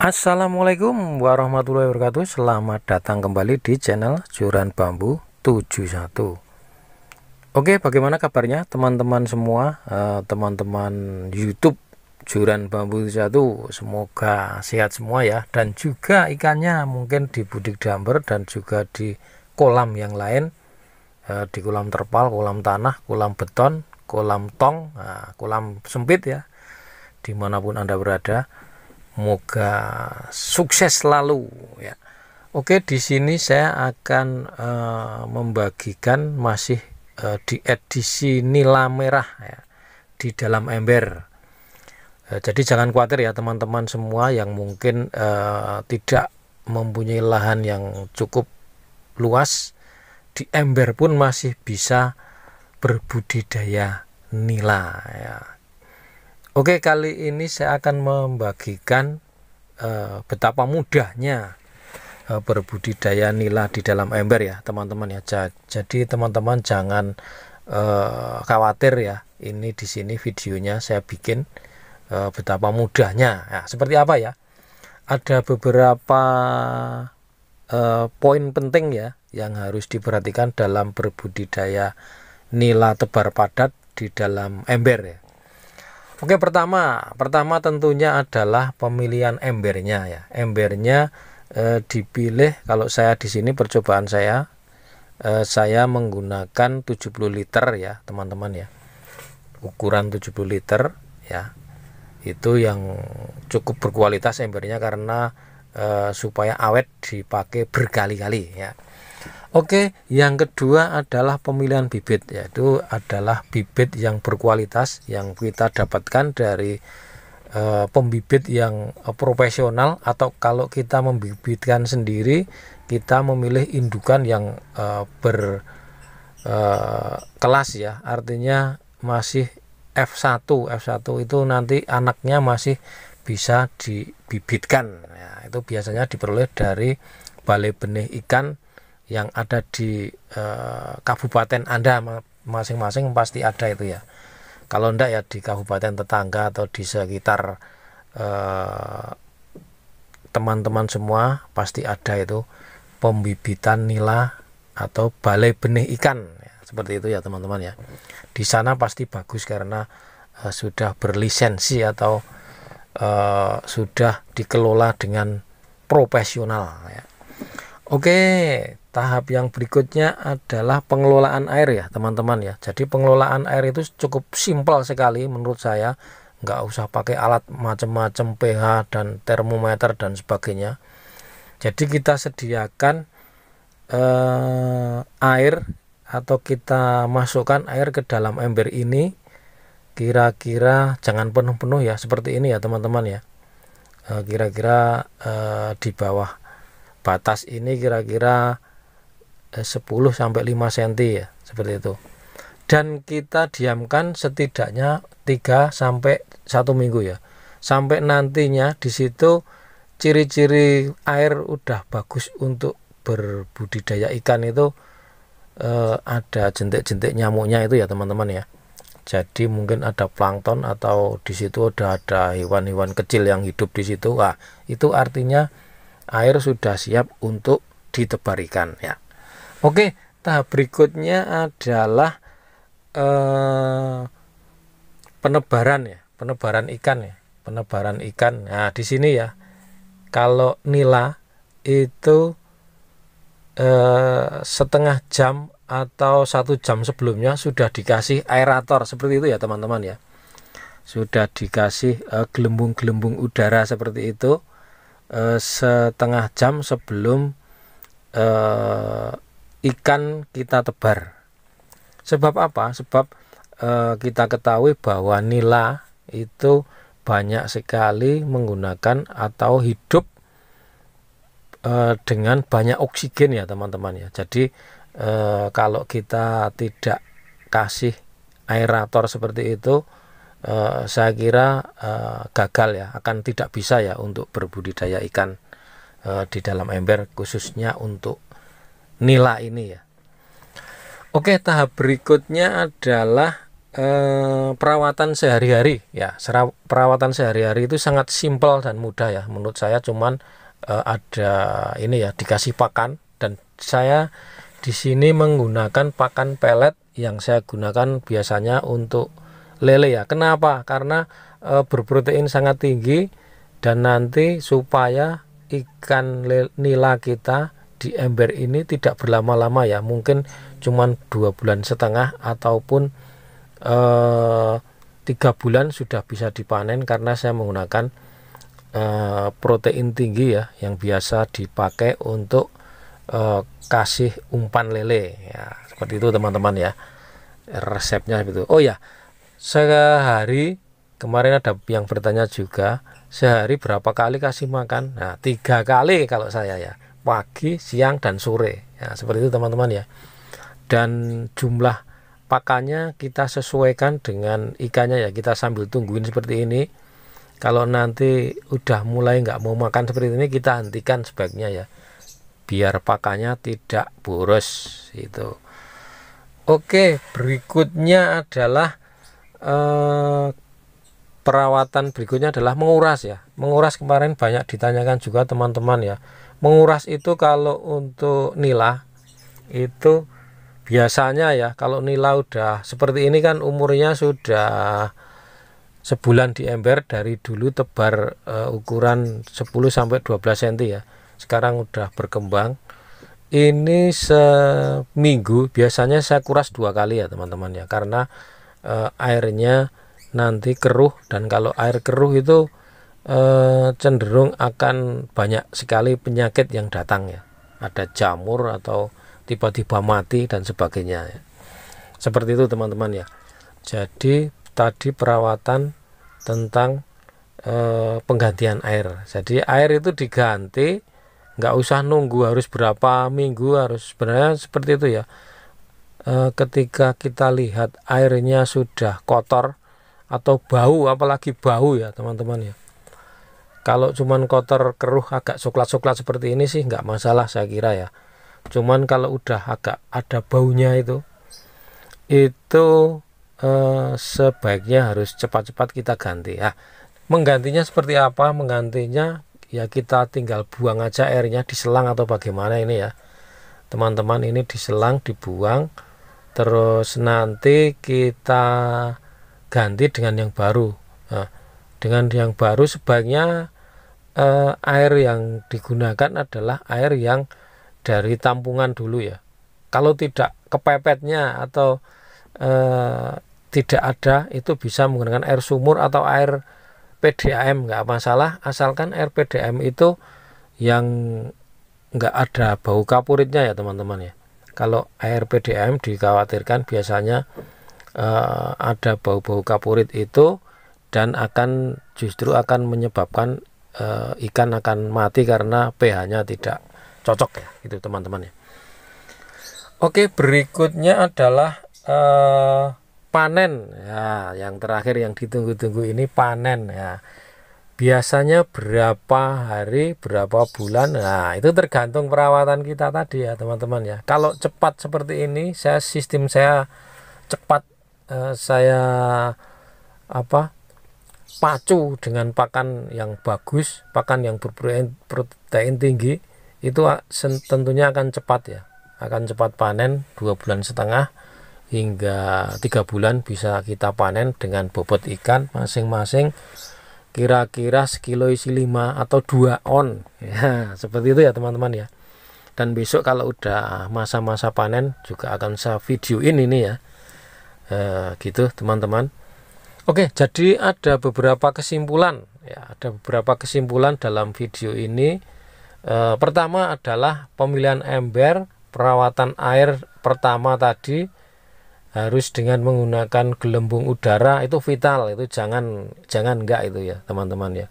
Assalamualaikum warahmatullahi wabarakatuh. Selamat datang kembali di channel Joran Bambu 71. Oke, bagaimana kabarnya teman-teman semua, teman-teman YouTube Joran Bambu 71? Semoga sehat semua ya, dan juga ikannya mungkin di budik damber dan juga di kolam yang lain, di kolam terpal, kolam tanah, kolam beton, kolam tong, kolam sempit ya, dimanapun Anda berada. Semoga sukses selalu ya. Oke, di sini saya akan membagikan masih di edisi nila merah ya, di dalam ember. Jadi jangan khawatir ya teman-teman semua yang mungkin tidak mempunyai lahan yang cukup luas, di ember pun masih bisa berbudidaya nila ya. Oke, kali ini saya akan membagikan betapa mudahnya berbudidaya nila di dalam ember ya teman-teman ya. Jadi teman-teman jangan khawatir ya. Ini di sini videonya saya bikin betapa mudahnya. Nah, seperti apa ya? Ada beberapa poin penting ya yang harus diperhatikan dalam berbudidaya nila tebar padat di dalam ember ya. Oke, pertama tentunya adalah pemilihan embernya ya. Embernya dipilih, kalau saya di sini percobaan saya menggunakan 70 liter ya teman-teman ya. Ukuran 70 liter ya. Itu yang cukup berkualitas embernya karena supaya awet dipakai berkali-kali ya. Oke, yang kedua adalah pemilihan bibit, yaitu adalah bibit yang berkualitas yang kita dapatkan dari pembibit yang profesional, atau kalau kita membibitkan sendiri kita memilih indukan yang berkelas ya, artinya masih F1 itu nanti anaknya masih bisa dibibitkan ya, itu biasanya diperoleh dari balai benih ikan yang ada di kabupaten Anda masing-masing, pasti ada itu ya. Kalau enggak ya di kabupaten tetangga atau di sekitar teman-teman semua pasti ada itu pembibitan nila atau balai benih ikan ya, seperti itu ya teman-teman ya. Di sana pasti bagus karena sudah berlisensi atau sudah dikelola dengan profesional ya. Oke, tahap yang berikutnya adalah pengelolaan air ya teman-teman ya. Jadi pengelolaan air itu cukup simpel sekali menurut saya, nggak usah pakai alat macam-macam pH dan termometer dan sebagainya. Jadi kita sediakan air, atau kita masukkan air ke dalam ember ini kira-kira jangan penuh-penuh ya, seperti ini ya teman-teman ya. Kira-kira di bawah batas ini kira-kira 10 sampai 5 cm ya, seperti itu. Dan kita diamkan setidaknya 3 sampai 1 minggu ya. Sampai nantinya di situ ciri-ciri air udah bagus untuk berbudidaya ikan itu ada jentik-jentik nyamuknya itu ya teman-teman ya. Jadi mungkin ada plankton atau di situ udah ada hewan-hewan kecil yang hidup di situ. Wah, itu artinya air sudah siap untuk ditebar ikan ya. Oke, tahap berikutnya adalah penebaran ya, penebaran ikan ya, penebaran ikan. Nah, di sini ya, kalau nila itu setengah jam atau 1 jam sebelumnya sudah dikasih aerator seperti itu ya teman-teman ya. Sudah dikasih gelembung-gelembung udara seperti itu setengah jam sebelum ikan kita tebar. Sebab apa? Sebab kita ketahui bahwa nila itu banyak sekali menggunakan atau hidup dengan banyak oksigen ya teman-teman ya. Jadi kalau kita tidak kasih aerator seperti itu, saya kira gagal ya, akan tidak bisa ya untuk berbudidaya ikan di dalam ember, khususnya untuk nila ini ya. Oke, tahap berikutnya adalah perawatan sehari-hari ya. Perawatan sehari-hari itu sangat simpel dan mudah ya menurut saya. Cuman ada ini ya, dikasih pakan, dan saya di sini menggunakan pakan pelet yang saya gunakan biasanya untuk lele ya. Kenapa? Karena berprotein sangat tinggi, dan nanti supaya ikan nila kita di ember ini tidak berlama-lama ya, mungkin cuman 2,5 bulan ataupun 3 bulan sudah bisa dipanen, karena saya menggunakan protein tinggi ya, yang biasa dipakai untuk kasih umpan lele ya, seperti itu teman-teman ya, resepnya itu. Oh ya, sehari, kemarin ada yang bertanya juga, sehari berapa kali kasih makan? Nah, 3 kali kalau saya ya, pagi, siang, dan sore ya, seperti itu teman-teman ya. Dan jumlah pakannya kita sesuaikan dengan ikannya ya, kita sambil tungguin seperti ini. Kalau nanti udah mulai nggak mau makan seperti ini, kita hentikan sebaiknya ya, biar pakannya tidak boros itu. Oke, berikutnya adalah perawatan berikutnya adalah menguras ya. Menguras kemarin banyak ditanyakan juga teman-teman ya. Menguras itu kalau untuk nila itu biasanya ya, kalau nila udah seperti ini kan umurnya sudah sebulan di ember, dari dulu tebar ukuran 10-12 cm ya. Sekarang udah berkembang. Ini seminggu biasanya saya kuras 2 kali ya teman-teman ya, karena airnya nanti keruh, dan kalau air keruh itu cenderung akan banyak sekali penyakit yang datang ya. Ada jamur atau tiba-tiba mati dan sebagainya ya. Seperti itu teman-teman ya. Jadi tadi perawatan tentang penggantian air. Jadi air itu diganti, nggak usah nunggu harus berapa minggu, harus sebenarnya seperti itu ya. Ketika kita lihat airnya sudah kotor atau bau, apalagi bau ya teman-teman ya. Kalau cuman kotor keruh agak coklat-coklat seperti ini sih nggak masalah saya kira ya. Cuman kalau udah agak ada baunya itu sebaiknya harus cepat-cepat kita ganti ya. Menggantinya seperti apa? Menggantinya ya kita tinggal buang aja airnya, diselang atau bagaimana ini ya teman-teman. Ini diselang, dibuang, terus nanti kita ganti dengan yang baru. Nah, dengan yang baru sebaiknya air yang digunakan adalah air yang dari tampungan dulu ya. Kalau tidak kepepetnya atau tidak ada, itu bisa menggunakan air sumur atau air PDAM, nggak masalah, asalkan air PDAM itu yang nggak ada bau kapuritnya ya teman-teman ya. Kalau air PDAM dikhawatirkan biasanya ada bau-bau kapurit itu, dan justru akan menyebabkan ikan akan mati karena pH-nya tidak cocok ya, itu teman-teman ya. Oke, berikutnya adalah panen ya, yang terakhir yang ditunggu-tunggu ini panen ya. Biasanya berapa hari, berapa bulan, nah itu tergantung perawatan kita tadi ya teman-teman ya. Kalau cepat seperti ini, sistem saya cepat, saya pacu dengan pakan yang bagus, pakan yang berprotein tinggi, itu tentunya akan cepat ya, akan cepat panen. 2,5 bulan hingga 3 bulan bisa kita panen dengan bobot ikan masing-masing kira-kira sekilo isi 5 atau 2 on ya, seperti itu ya teman-teman ya. Dan besok kalau udah masa-masa panen juga akan saya videoin ini ya, gitu teman-teman. Oke, jadi ada beberapa kesimpulan ya, ada beberapa kesimpulan dalam video ini. Pertama adalah pemilihan ember, perawatan air pertama tadi harus dengan menggunakan gelembung udara, itu vital, itu jangan enggak itu ya teman-teman ya,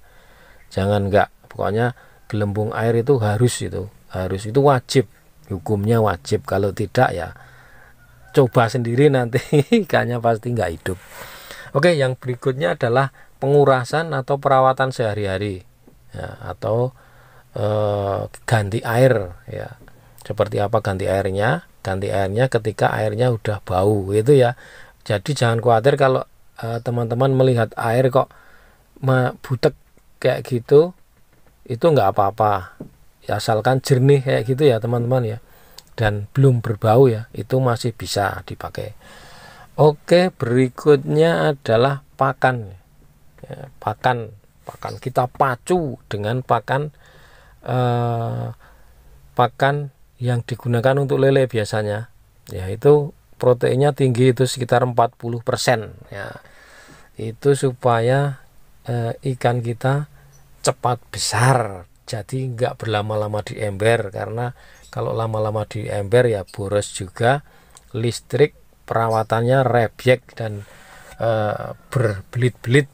jangan enggak, pokoknya gelembung air itu harus, itu wajib, hukumnya wajib. Kalau tidak ya coba sendiri nanti ikannya pasti enggak hidup. Oke, yang berikutnya adalah pengurasan atau perawatan sehari-hari ya, atau ganti air ya. Seperti apa ganti airnya? Ganti airnya ketika airnya udah bau itu ya. Jadi jangan khawatir kalau teman-teman melihat air kok butek kayak gitu, itu nggak apa-apa ya, asalkan jernih kayak gitu ya teman-teman ya, dan belum berbau ya, itu masih bisa dipakai. Oke, berikutnya adalah pakan ya, pakan kita pacu dengan pakan pakan yang digunakan untuk lele biasanya, yaitu proteinnya tinggi, itu sekitar 40% ya, itu supaya ikan kita cepat besar, jadi nggak berlama-lama di ember, karena kalau lama-lama di ember ya boros juga listrik, perawatannya rebyek dan berbelit-belit.